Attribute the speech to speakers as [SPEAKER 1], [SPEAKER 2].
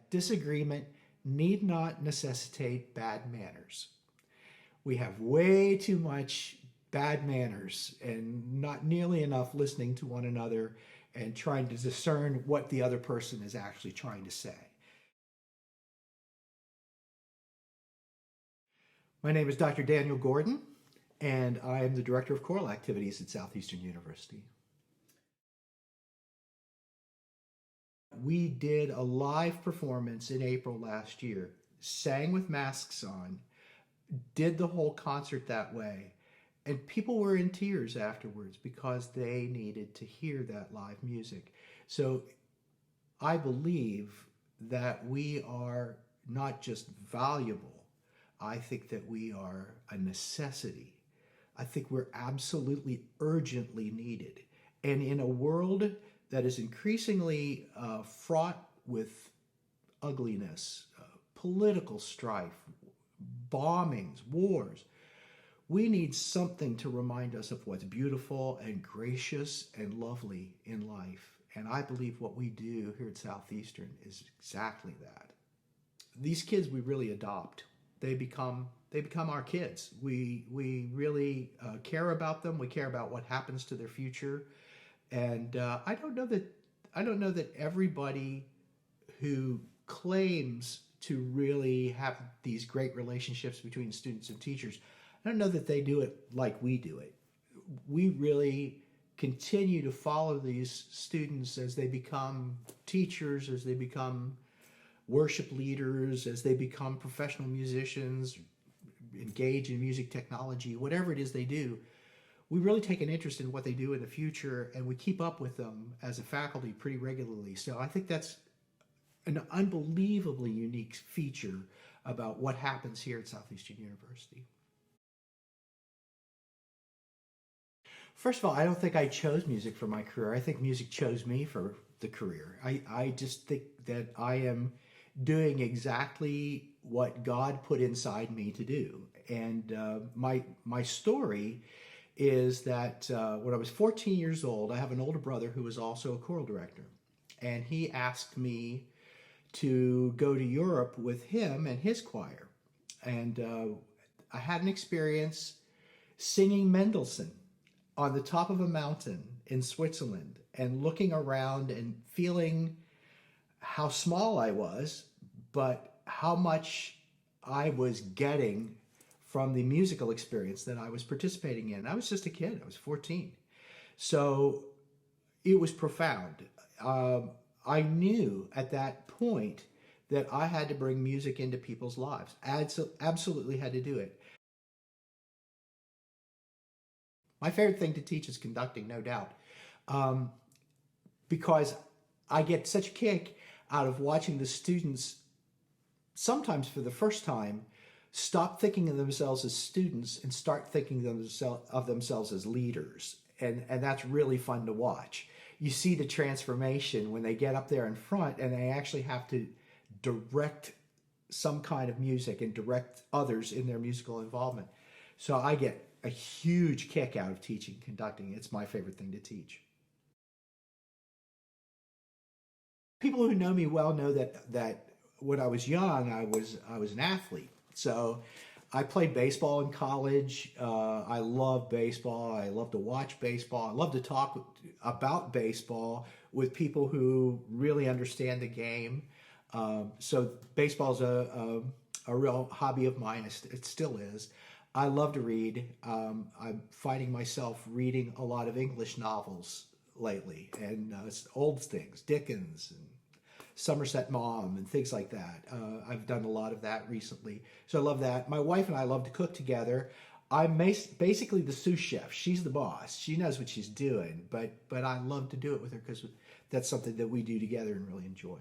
[SPEAKER 1] disagreement need not necessitate bad manners. We have way too much bad manners and not nearly enough listening to one another and trying to discern what the other person is actually trying to say. My name is Dr. Daniel Gordon, and I am the Director of Choral Activities at Southeastern University. We did a live performance in April last year, sang with masks on, did the whole concert that way, and people were in tears afterwards because they needed to hear that live music. So I believe that we are not just valuable, I think that we are a necessity. I think we're absolutely urgently needed. And in a world that is increasingly fraught with ugliness, political strife, bombings, wars, we need something to remind us of what's beautiful and gracious and lovely in life. And I believe what we do here at Southeastern is exactly that. These kids we really adopt. They become our kids. We really care about them. We care about what happens to their future. And I don't know that everybody who claims to really have these great relationships between students and teachers, I don't know that they do it like we do it. We really continue to follow these students as they become teachers, as they become worship leaders, as they become professional musicians, engage in music technology, whatever it is they do. We really take an interest in what they do in the future, and we keep up with them as a faculty pretty regularly. So I think that's an unbelievably unique feature about what happens here at Southeastern University. First of all, I don't think I chose music for my career. I think music chose me for the career. I just think that I am doing exactly what God put inside me to do. And my story is that when I was 14 years old, I have an older brother who was also a choral director. And he asked me to go to Europe with him and his choir. And I had an experience singing Mendelssohn on the top of a mountain in Switzerland and looking around and feeling how small I was, but how much I was getting from the musical experience that I was participating in. I was just a kid. I was 14. So it was profound. I knew at that point that I had to bring music into people's lives. Absolutely had to do it. My favorite thing to teach is conducting, no doubt, because I get such a kick out of watching the students, sometimes for the first time, stop thinking of themselves as students and start thinking of themselves as leaders. And that's really fun to watch. You see the transformation when they get up there in front and they actually have to direct some kind of music and direct others in their musical involvement. So I get a huge kick out of teaching conducting. It's my favorite thing to teach. People who know me well know that when I was young, I was an athlete. So I played baseball in college. I love baseball. I love to watch baseball. I love to talk about baseball with people who really understand the game. So baseball is a real hobby of mine. It still is. I love to read. I'm finding myself reading a lot of English novels lately, and old things, Dickens and Somerset Maugham and things like that. I've done a lot of that recently, so I love that. My wife and I love to cook together. I'm basically the sous chef. She's the boss. She knows what she's doing, but I love to do it with her because that's something that we do together and really enjoy.